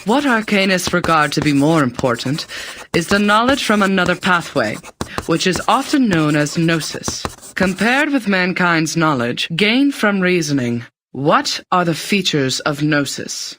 What arcanists regard to be more important is the knowledge from another pathway, which is often known as gnosis. Compared with mankind's knowledge gained from reasoning, what are the features of gnosis?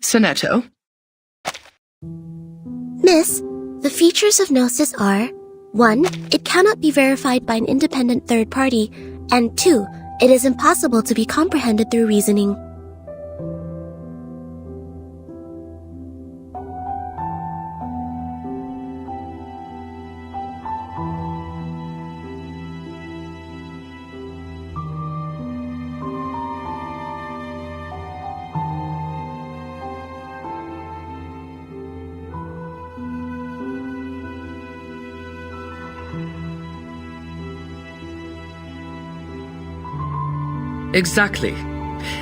Sonetto. Miss, the features of Gnosis are 1. It cannot be verified by an independent third party, and 2. It is impossible to be comprehended through reasoning. Exactly.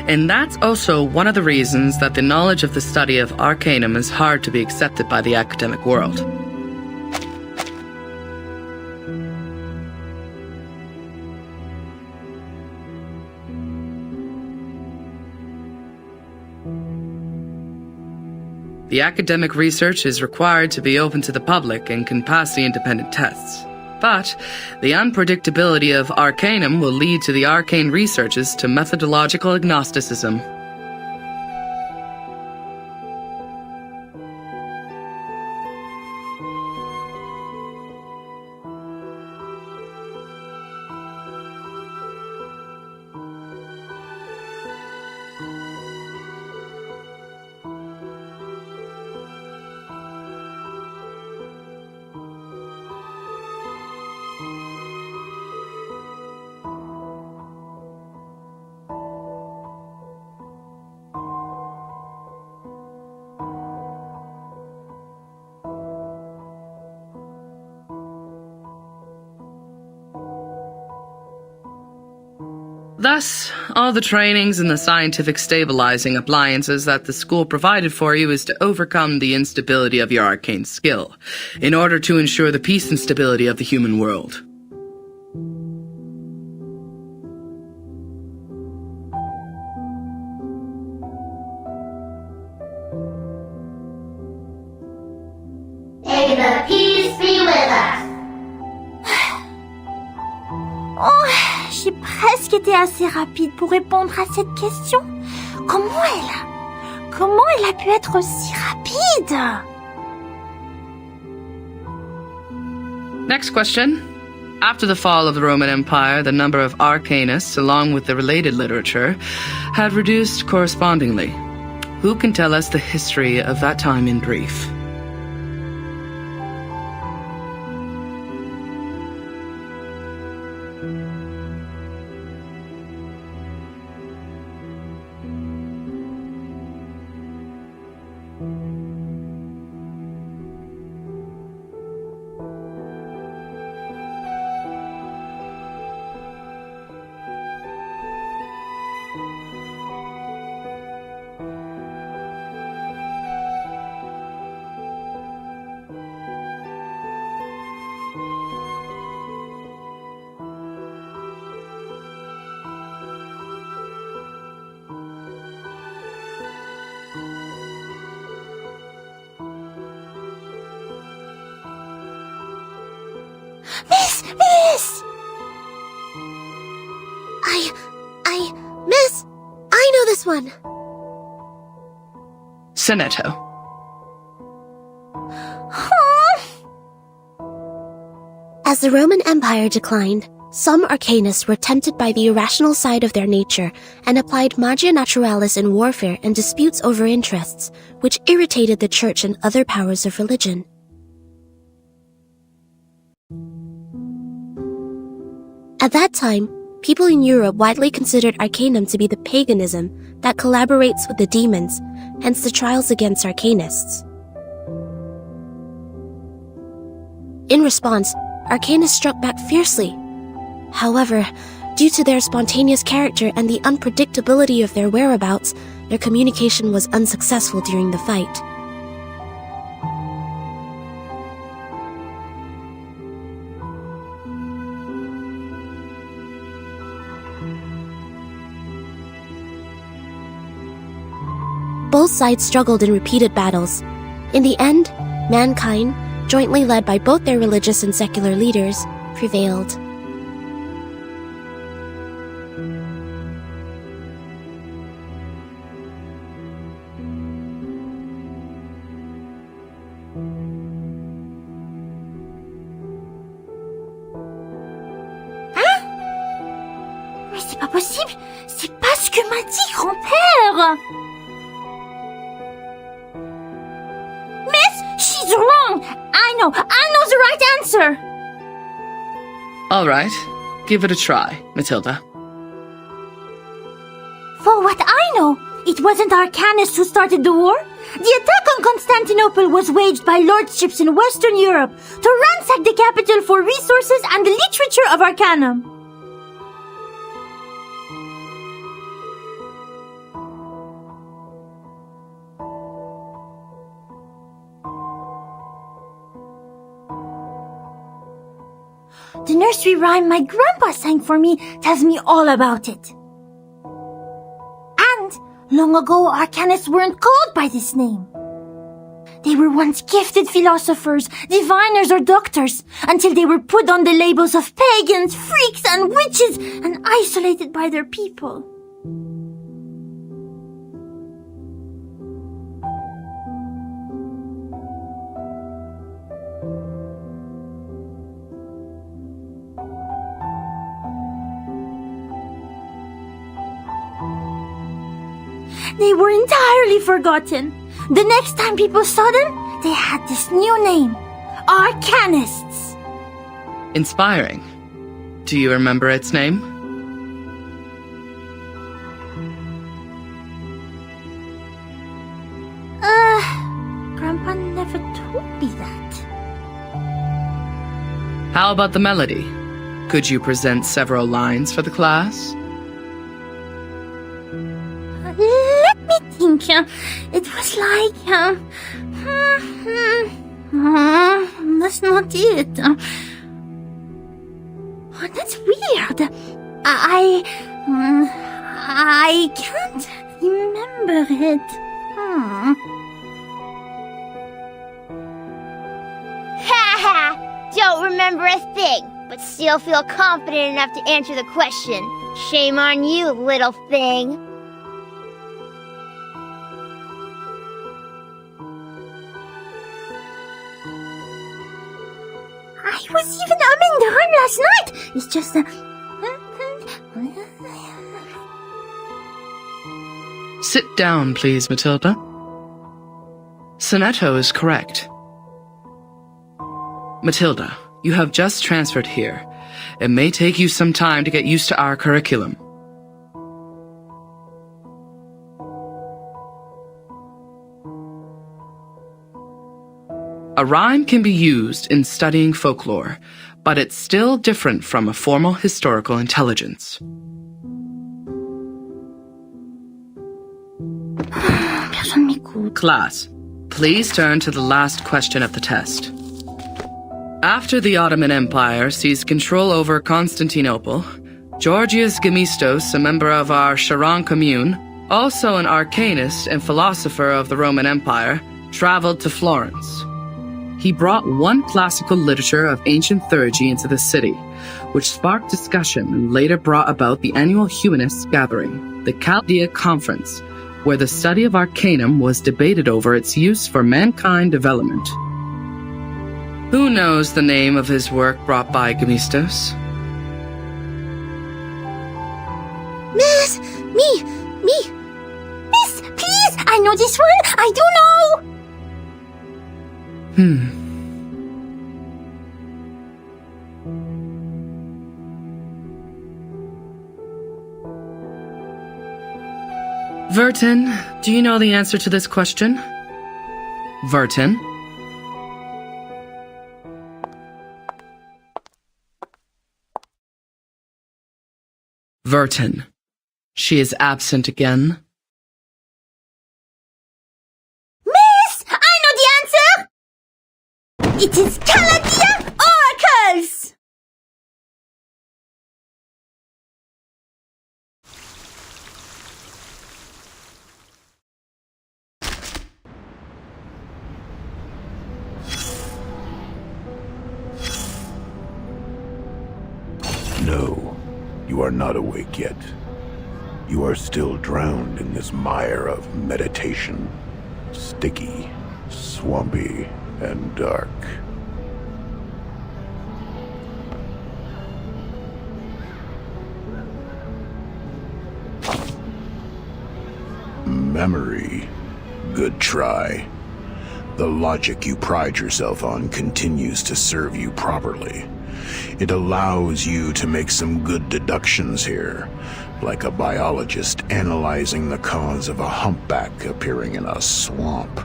And that's also one of the reasons that the knowledge of the study of Arcanum is hard to be accepted by the academic world. The academic research is required to be open to the public and can pass the independent tests. But the unpredictability of Arcanum will lead to the arcane researches to methodological agnosticism. Thus, all the trainings and the scientific stabilizing appliances that the school provided for you is to overcome the instability of your arcane skill, in order to ensure the peace and stability of the human world. May the peace be with us. Oh, j'ai presque été assez rapide pour répondre à cette question. Comment elle a pu être si rapide? Next question. After the fall of the Roman Empire, the number of arcanists, along with the related literature, had reduced correspondingly. Who can tell us the history of that time in brief? Miss! Miss, I know this one. Sonetto. As the Roman Empire declined, some arcanists were tempted by the irrational side of their nature and applied magia naturalis in warfare and disputes over interests, which irritated the church and other powers of religion. At that time, people in Europe widely considered Arcanum to be the paganism that collaborates with the demons, hence the trials against Arcanists. In response, Arcanists struck back fiercely. However, due to their spontaneous character and the unpredictability of their whereabouts, their communication was unsuccessful during the fight. Both sides struggled in repeated battles. In the end, mankind, jointly led by both their religious and secular leaders, prevailed. Mais c'est pas possible. C'est pas ce que m'a dit grand-père. Miss, she's wrong. I know the right answer. All right, give it a try, Matilda. For what I know, it wasn't Arcanists who started the war. The attack on Constantinople was waged by lordships in Western Europe to ransack the capital for resources and the literature of Arcanum. The nursery rhyme my grandpa sang for me tells me all about it. And long ago, Arcanists weren't called by this name. They were once gifted philosophers, diviners, or doctors, until they were put on the labels of pagans, freaks, and witches, and isolated by their people. They were entirely forgotten. The next time people saw them, they had this new name, Arcanists. Inspiring. Do you remember its name? Grandpa never told me that. How about the melody? Could you present several lines for the class? Let me think. It was like... that's not it. Oh, that's weird. I can't remember it. Ha! Don't remember a thing, but still feel confident enough to answer the question. Shame on you, little thing. I was even umming the rhyme last night. It's just Sit down, please, Matilda. Sonetto is correct. Matilda, you have just transferred here. It may take you some time to get used to our curriculum. A rhyme can be used in studying folklore, but it's still different from a formal historical intelligence. Personne m'écoute. Class, please turn to the last question of the test. After the Ottoman Empire seized control over Constantinople, Georgius Gemistos, a member of our Charon commune, also an arcanist and philosopher of the Roman Empire, traveled to Florence. He brought one classical literature of ancient theurgy into the city, which sparked discussion and later brought about the annual humanists' gathering, the Chaldea Conference, where the study of Arcanum was debated over its use for mankind development. Who knows the name of his work brought by Gemistos? Miss! Me! Miss, please! I know this one! I do know! Vertin, do you know the answer to this question? Vertin? Vertin. She is absent again. Miss! I know the answer! It is Chaldea Oracles! No, you are not awake yet. You are still drowned in this mire of meditation. Sticky, swampy, and dark. Memory? Good try. The logic you pride yourself on continues to serve you properly. It allows you to make some good deductions here, like a biologist analyzing the cause of a humpback appearing in a swamp.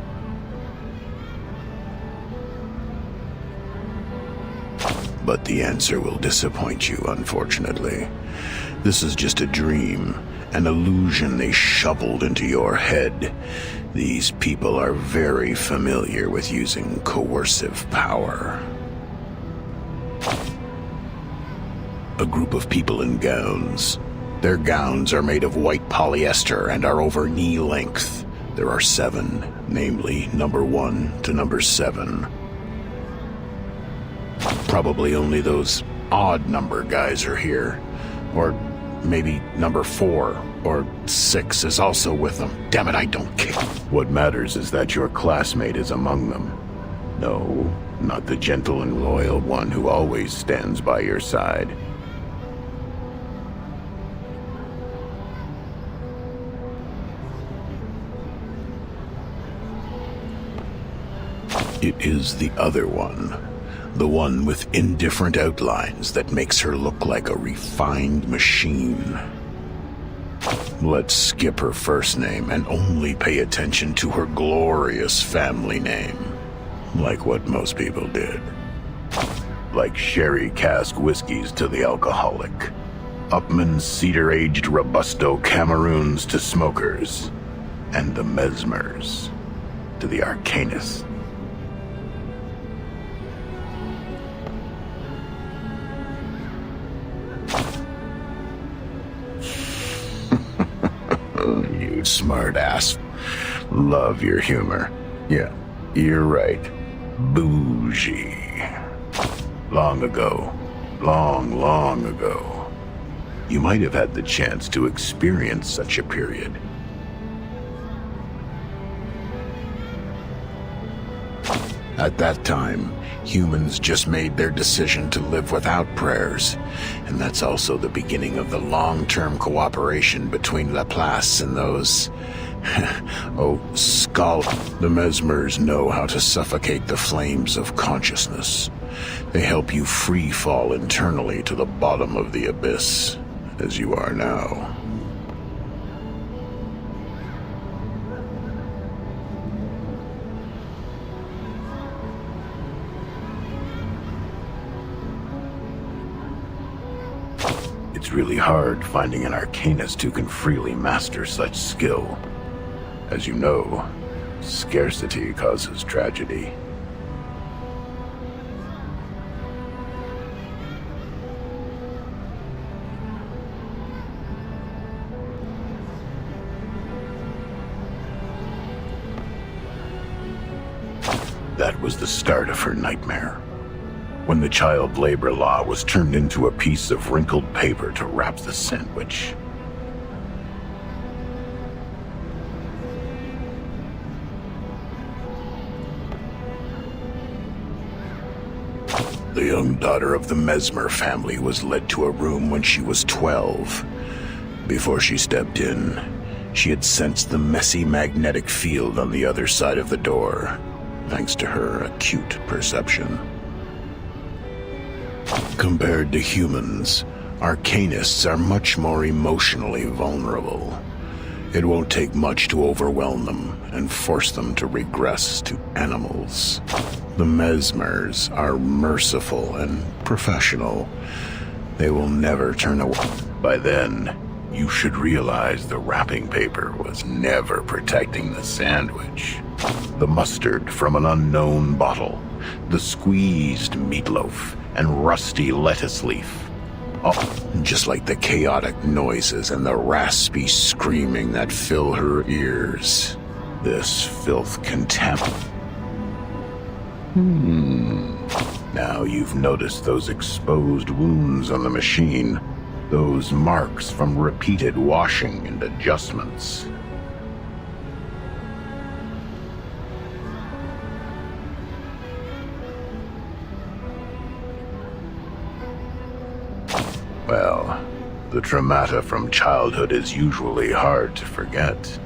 But the answer will disappoint you, unfortunately. This is just a dream, an illusion they shoveled into your head. These people are very familiar with using coercive power. A group of people in gowns. Their gowns are made of white polyester and are over knee length. There are 7, namely number 1 to number 7. Probably only those odd number guys are here. Or maybe number 4 or 6 is also with them. Damn it, I don't care. What matters is that your classmate is among them. No, not the gentle and loyal one who always stands by your side. It is the other one. The one with indifferent outlines that makes her look like a refined machine. Let's skip her first name and only pay attention to her glorious family name. Like what most people did. Like sherry cask whiskeys to the alcoholic. Upmann cedar-aged Robusto Cameroons to smokers. And the Mesmers to the Arcanists. You smart ass. Love your humor. Yeah, you're right. Bougie. Long ago, long ago, you might have had the chance to experience such a period. At that time, humans just made their decision to live without prayers, and that's also the beginning of the long-term cooperation between Laplace and those... scholars. The Mesmers know how to suffocate the flames of consciousness. They help you free fall internally to the bottom of the abyss, as you are now. It's really hard finding an arcanist who can freely master such skill. As you know, scarcity causes tragedy. That was the start of her nightmare. When the child labor law was turned into a piece of wrinkled paper to wrap the sandwich. The young daughter of the Mesmer family was led to a room when she was 12. Before she stepped in, she had sensed the messy magnetic field on the other side of the door, thanks to her acute perception. Compared to humans, arcanists are much more emotionally vulnerable. It won't take much to overwhelm them and force them to regress to animals. The Mesmers are merciful and professional. They will never turn away. By then, you should realize the wrapping paper was never protecting the sandwich. The mustard from an unknown bottle, the squeezed meatloaf, and rusty lettuce leaf. Oh, just like the chaotic noises and the raspy screaming that fill her ears. This filth contempt. Now you've noticed those exposed wounds on the machine, those marks from repeated washing and adjustments. Well, the traumata from childhood is usually hard to forget.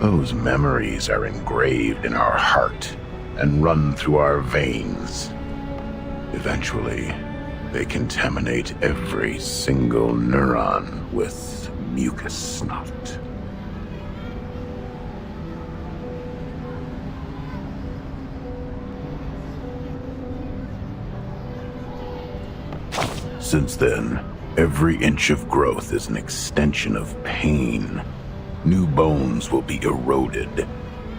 Those memories are engraved in our heart and run through our veins. Eventually, they contaminate every single neuron with mucus snot. Since then, every inch of growth is an extension of pain. New bones will be eroded,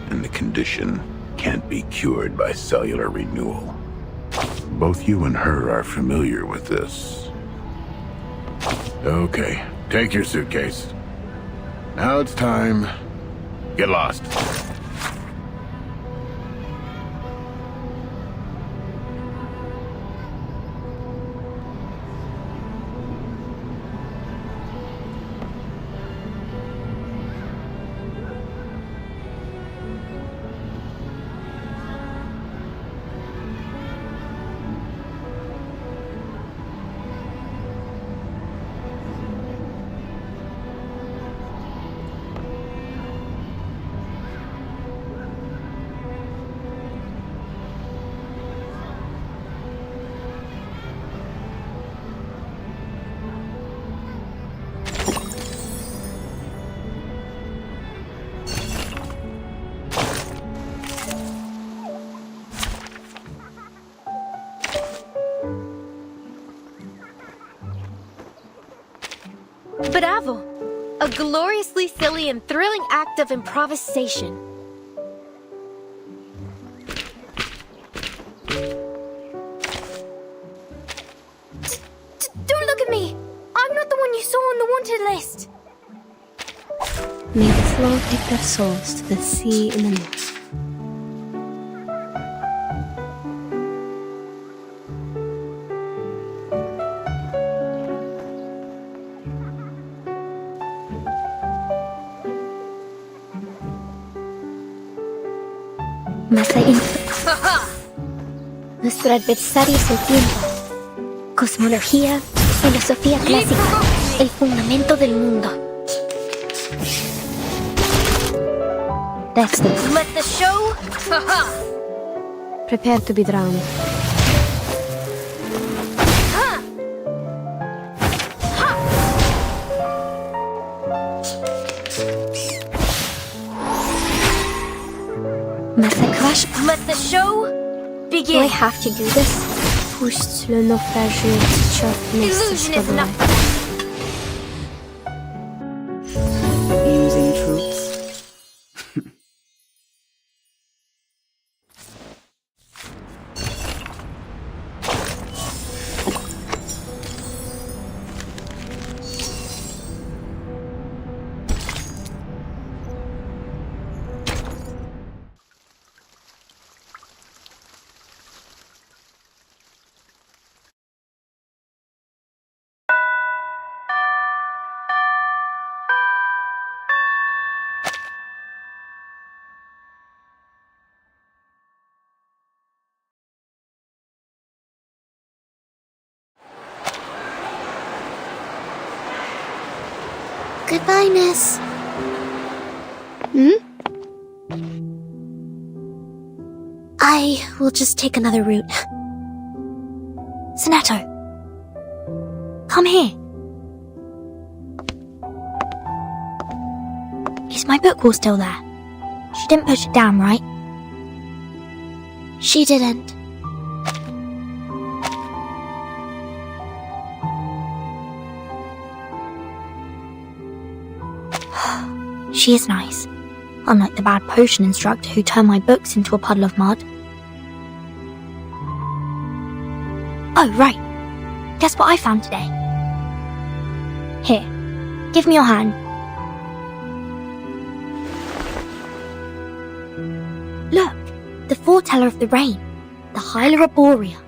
and the condition can't be cured by cellular renewal. Both you and her are familiar with this. Okay, take your suitcase. Now it's time. Get lost. Bravo! A gloriously silly and thrilling act of improvisation. Don't look at me! I'm not the one you saw on the wanted list! May the flow take their souls to the sea in the north. Nuestro adversario es el tiempo. Cosmología, filosofía clásica, el fundamento del mundo. That's the... Let the show... Prepare to be drowned. Massacrage. Let the show Do I begin. have to do this? Puść le naufrage Illusion is not... Using troops. Goodbye, miss. I will just take another route. Sonato, come here. Is my book all still there? She didn't push it down, right? She didn't. She is nice, unlike the bad potion instructor who turned my books into a puddle of mud. Oh, right. Guess what I found today? Here, give me your hand. Look, the foreteller of the rain, the Hyla Arborea.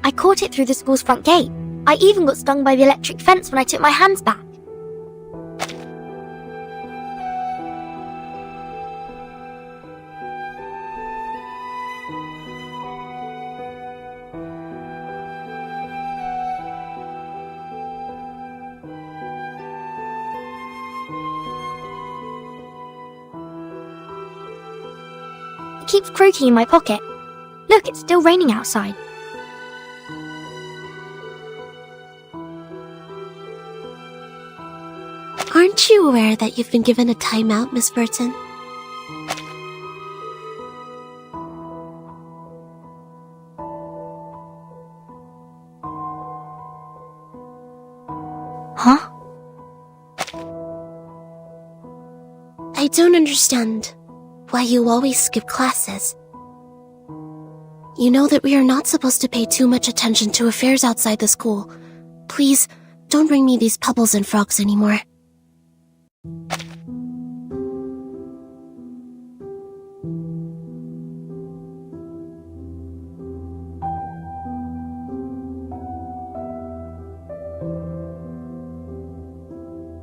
I caught it through the school's front gate. I even got stung by the electric fence when I took my hands back. It keeps croaking in my pocket. Look, it's still raining outside. Aren't you aware that you've been given a timeout, Miss Burton? Huh? I don't understand why you always skip classes. You know that we are not supposed to pay too much attention to affairs outside the school. Please, don't bring me these pebbles and frogs anymore.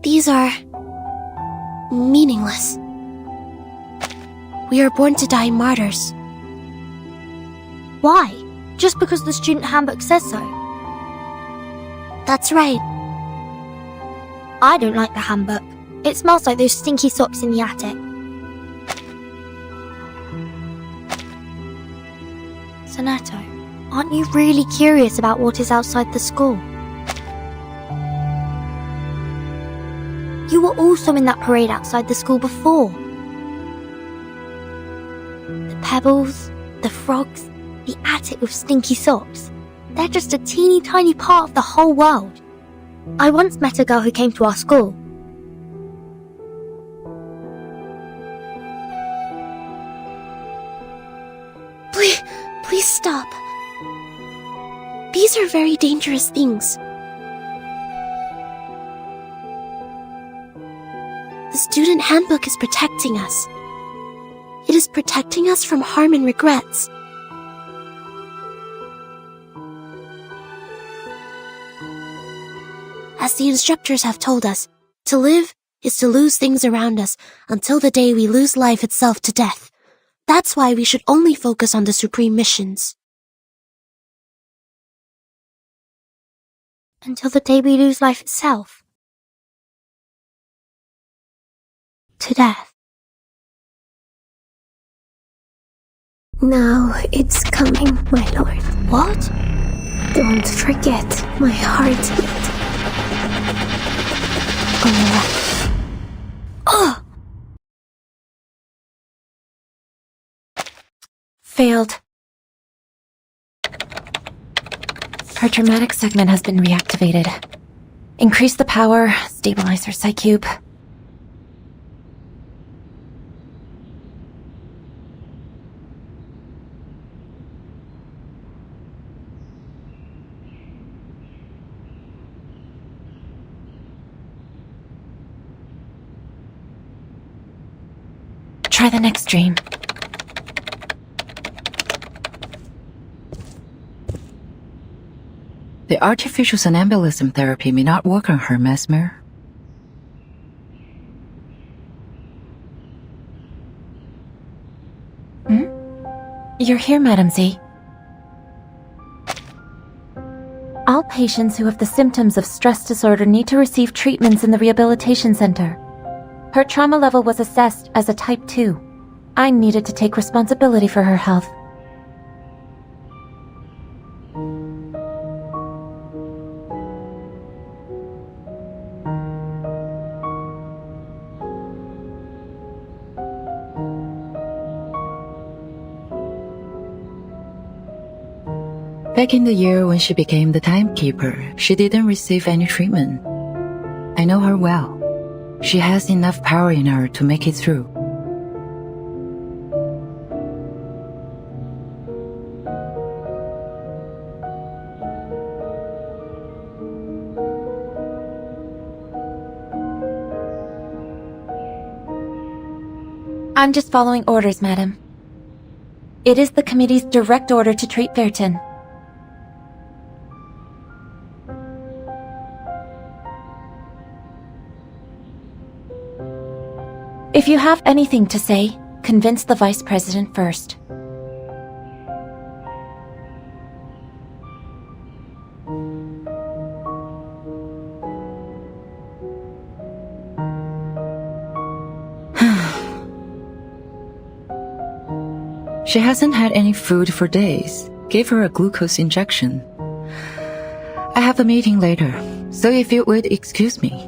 These are meaningless. We are born to die martyrs. Why? Just because the student handbook says so? That's right. I don't like the handbook. It smells like those stinky socks in the attic. Sonato, aren't you really curious about what is outside the school? You were also in that parade outside the school before. The pebbles, the frogs, the attic with stinky socks. They're just a teeny tiny part of the whole world. I once met a girl who came to our school. Please stop. These are very dangerous things. The student handbook is protecting us. It is protecting us from harm and regrets. As the instructors have told us, to live is to lose things around us until the day we lose life itself to death. That's why we should only focus on the supreme missions. Until the day we lose life itself. To death. Now it's coming, my lord. What? Don't forget my heartbeat. Ugh! Failed. Her traumatic segment has been reactivated. Increase the power, stabilize her psych cube. Try the next dream. The artificial somnambulism therapy may not work on her, Mesmer. You're here, Madam Z. All patients who have the symptoms of stress disorder need to receive treatments in the rehabilitation center. Her trauma level was assessed as a type 2. I needed to take responsibility for her health. Back in the year when she became the timekeeper, she didn't receive any treatment. I know her well. She has enough power in her to make it through. I'm just following orders, madam. It is the committee's direct order to treat Vertin. If you have anything to say, convince the vice president first. She hasn't had any food for days. Gave her a glucose injection. I have a meeting later, so if you would excuse me.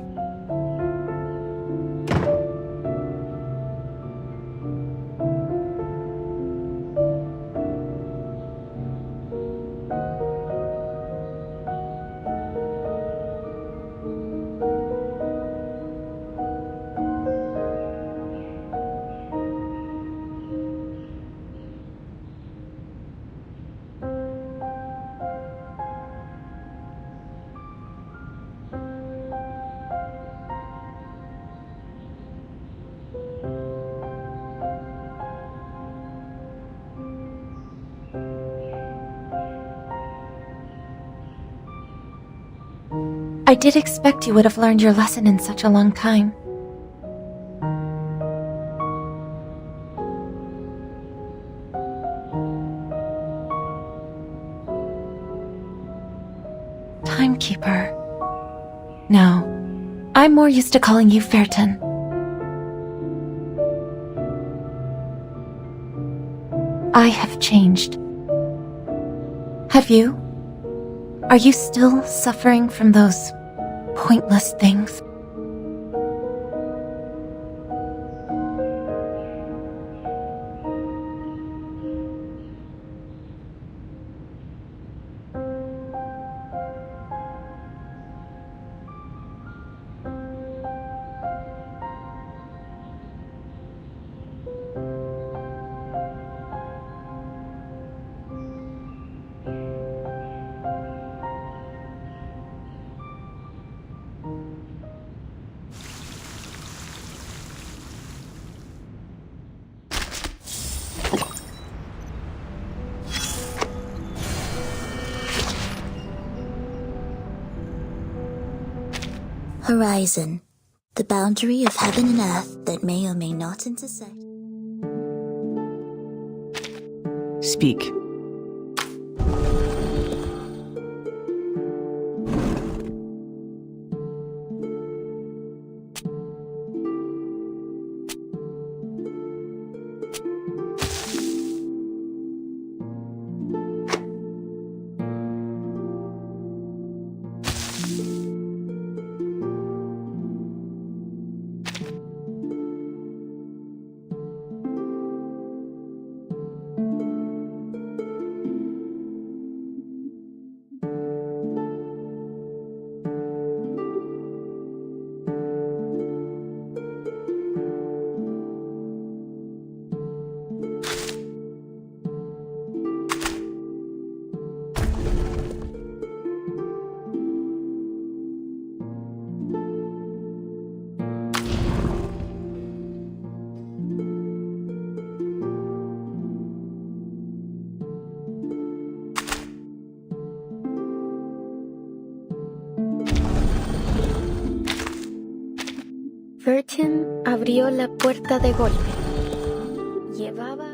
I did expect you would have learned your lesson in such a long time. Timekeeper. No, I'm more used to calling you Fairton. I have changed. Have you? Are you still suffering from those pointless things? Horizon, the boundary of heaven and earth that may or may not intersect. Speak. Virgin abrió la puerta de golpe. Llevaba...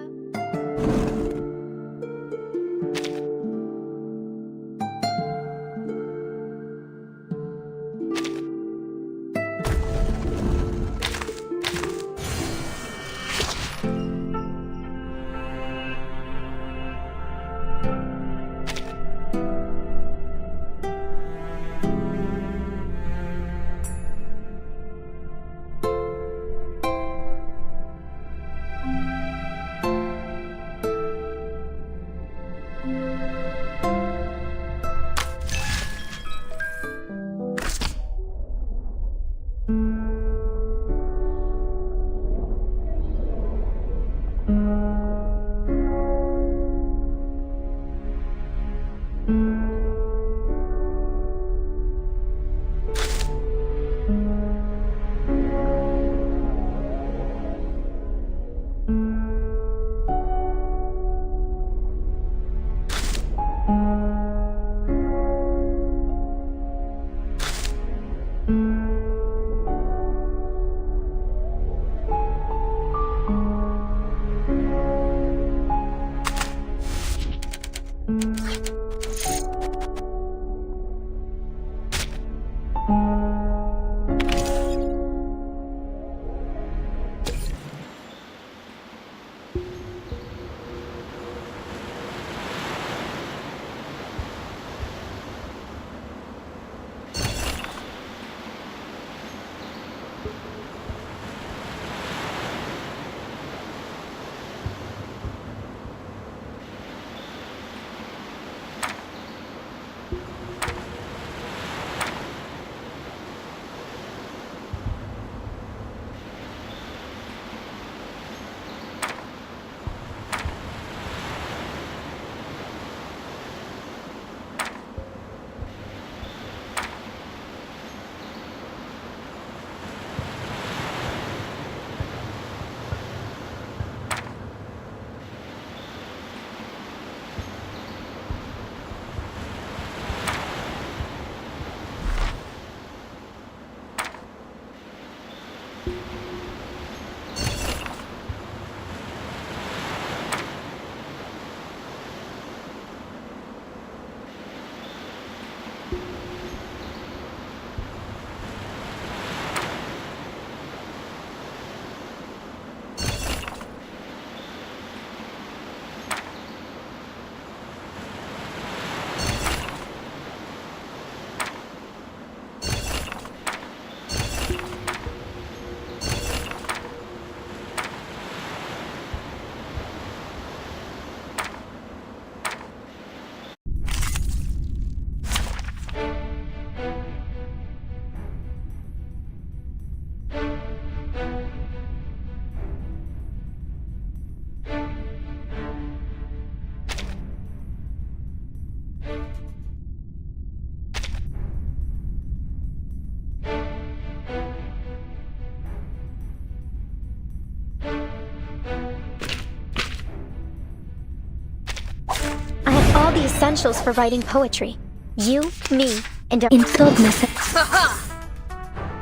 the essentials for writing poetry. You, me, and our...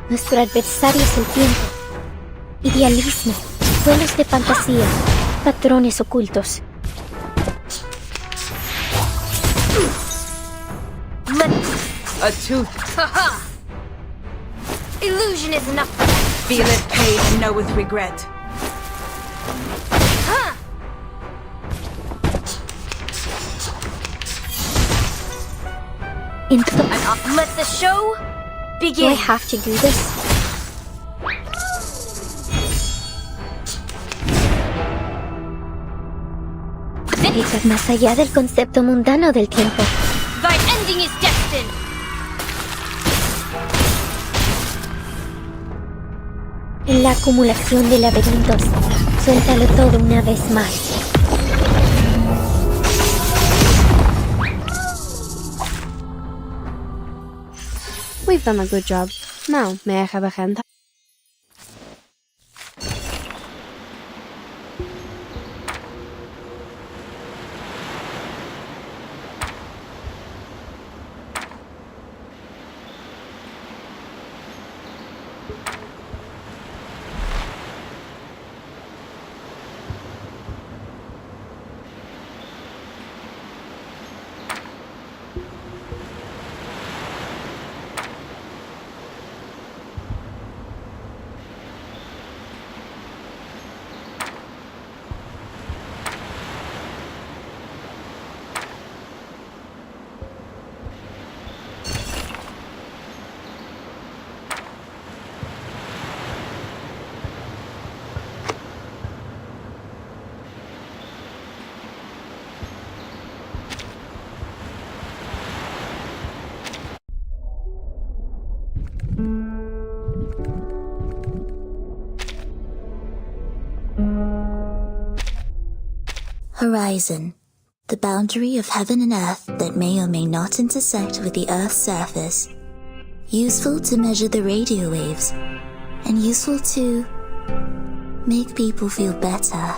Nuestro adversario es el tiempo. Idealismo, vuelos de fantasía, patrones ocultos. A tooth. Illusion is nothing. Feel it pain and know with regret. Let the show Do I begin. have to do this? Más allá del concepto mundano del tiempo. Thy ending is destined. En la acumulación de laberintos, suéltalo todo una vez más. We've done a good job. Now, may I have a hand? Horizon, the boundary of heaven and earth that may or may not intersect with the Earth's surface. Useful to measure the radio waves, and useful to make people feel better.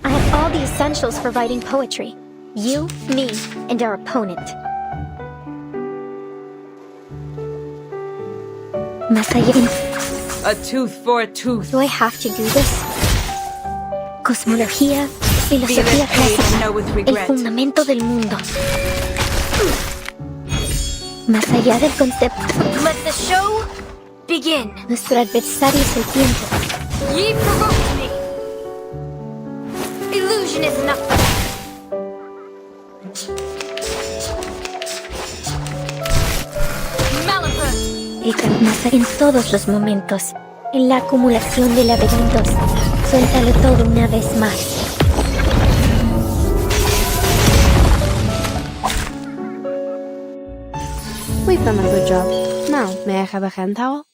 I have all the essentials for writing poetry. You, me, and our opponent. Más allá. A tooth for a tooth. Do I have to do this? Cosmología, Feel it filosofía pain and clásica, know with el regret. fundamento del mundo. Más allá del concepto, Let the show begin. nuestro adversario es el tiempo. Ye provoked me. Illusion is nothing. Malapert. El más en todos los momentos, en la acumulación de laberintos, suéltalo todo una vez más. We've done a good job. Now, may I have a hand towel?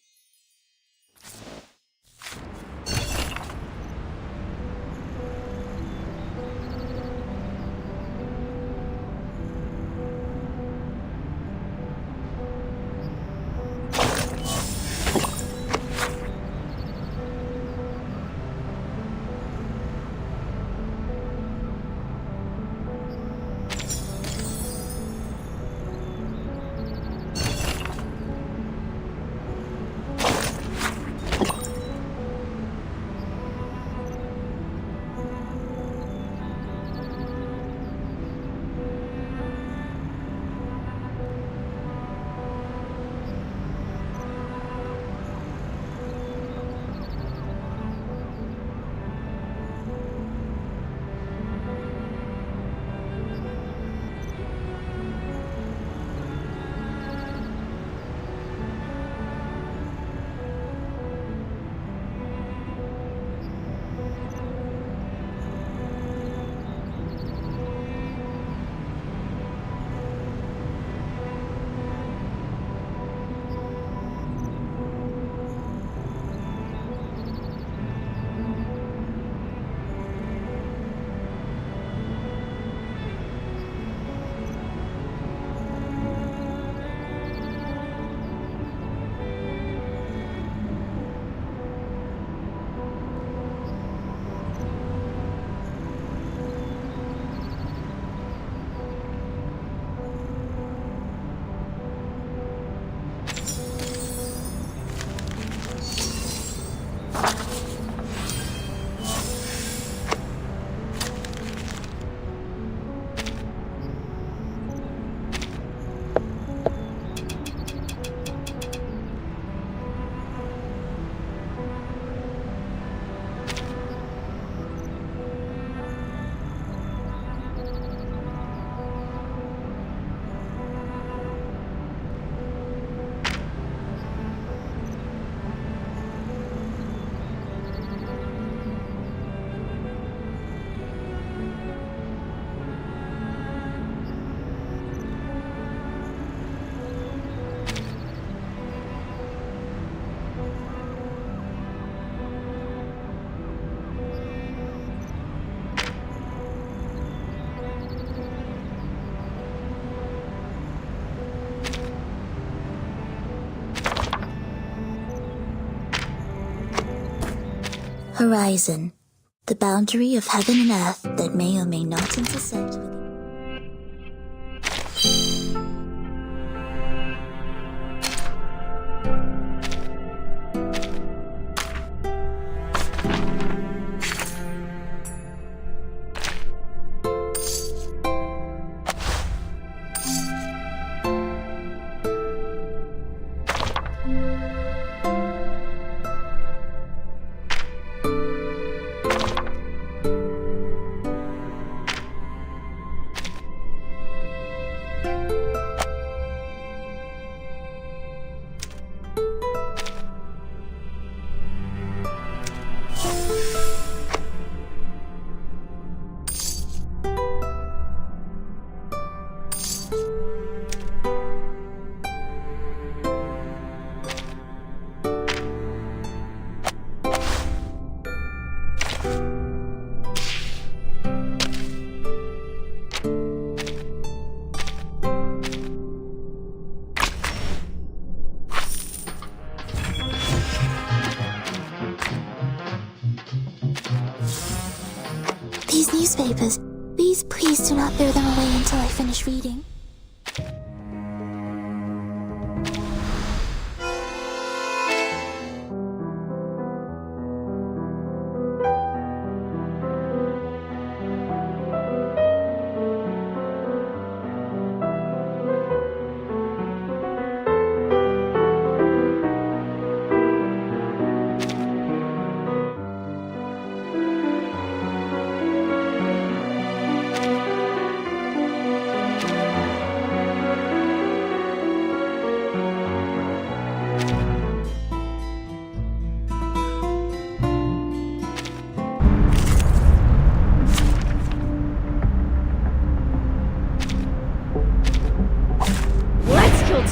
Horizon, the boundary of heaven and earth that may or may not intersect with... These newspapers, please do not throw them away until I finish reading.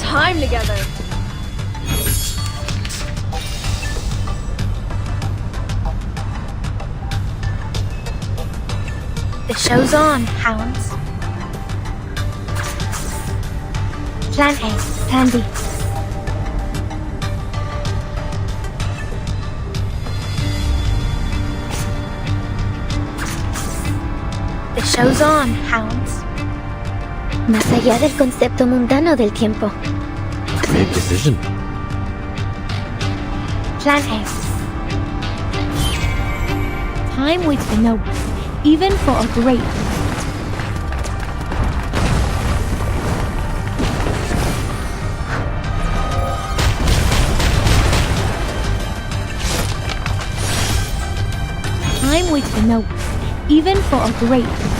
Time together. The show's on, hounds. Plan A, Plan B. The show's on, hounds. Más allá del concepto mundano del tiempo. Great decision. Plan A. Time waits for no one, even for a great one. Time waits for no one, even for a great one.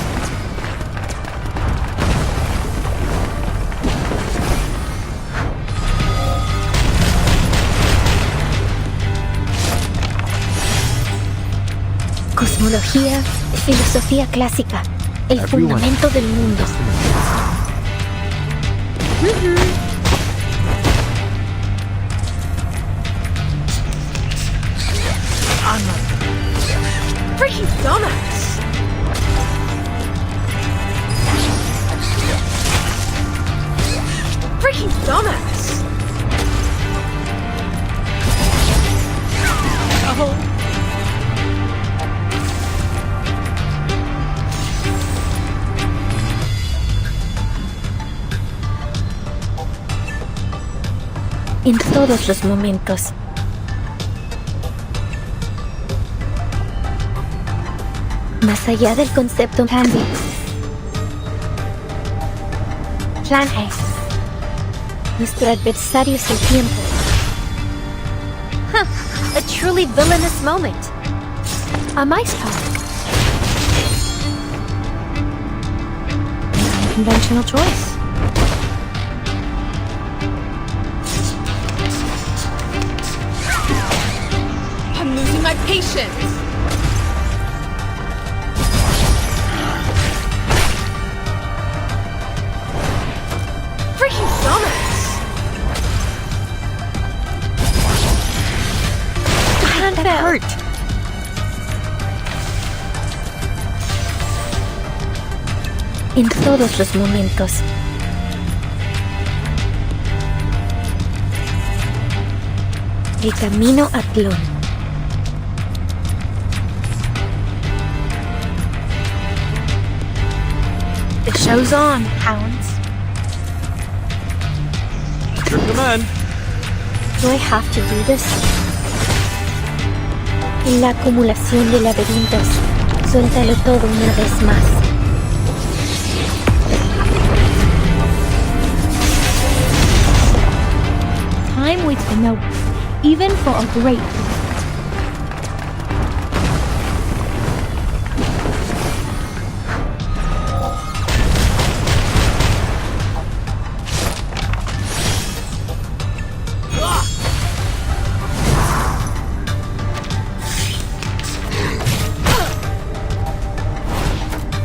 Cosmología, filosofía clásica, el fundamento del mundo. Freaking dumbass! Freaking dumbass! Oh. En todos los momentos. Más allá del concepto Plan B. Plan A. Nuestro adversario es el tiempo. Huh, a truly villainous moment. A mice power. Unconventional choice. I'm losing my patience. Freaking dumbass! That hurt. En todos los momentos. El camino a Tlón. The show's on, hounds. Your command. Do I have to do this? En la acumulación de laberintos, suéltalo todo una vez más. Time waits for no one, even for a great one.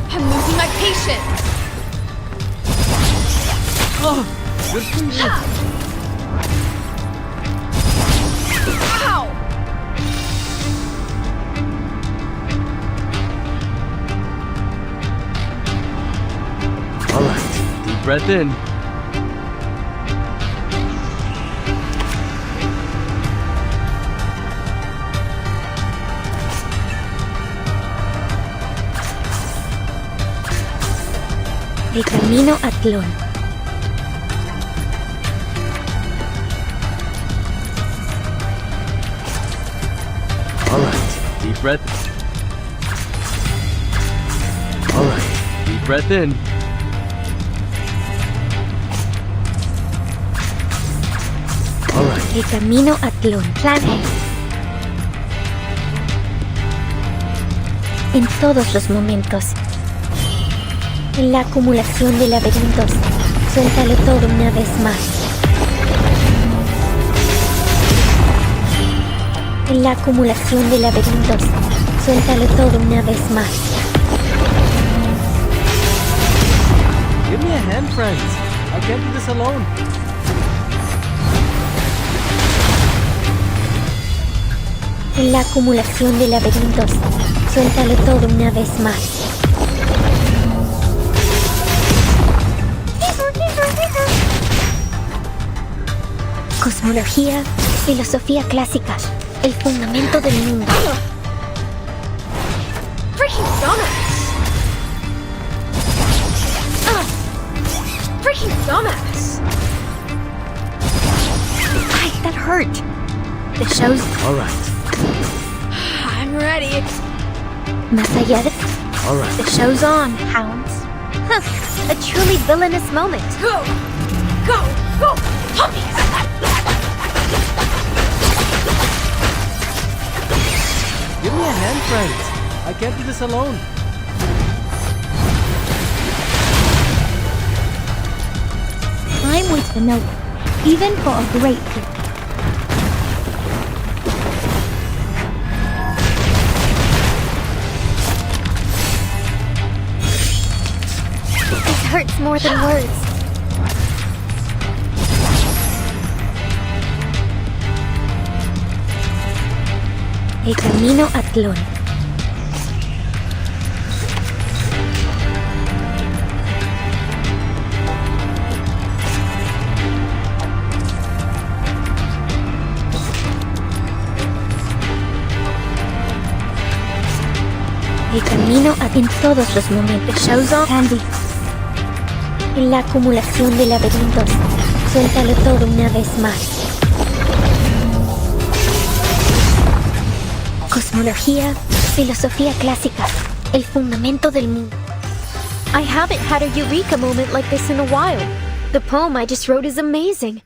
I'm losing my patience. Good for you. Ow! All right. Deep breath in. El camino a Tlón. All right. Deep breath. All right. Deep breath in. All right. El camino a Tlón. Plan A. En todos los momentos. En la acumulación de laberintos, suéltalo todo una vez más. En la acumulación de laberintos, suéltalo todo una vez más. Give me a hand, friends. I can't do this alone. En la acumulación de laberintos, suéltalo todo una vez más. Cosmología, filosofía clásica, el fundamento del mundo. Freaking dumbass! Freaking dumbass! Ay, that hurt. The show's... All right. I'm ready. Más allá de... All right. The show's on, hounds. Huh, a truly villainous moment. Go! Go! Go! Puppies! Give me a hand, friends. I can't do this alone. Time waits for no one, even for a great one. This hurts more than words. El camino a Tlón. El camino en todos los momentos. Shows on Candy. En la acumulación de laberintos, suéltalo todo una vez más. Cosmología, filosofía clásica, el fundamento del mundo. I haven't had a eureka moment like this in a while. The poem I just wrote is amazing.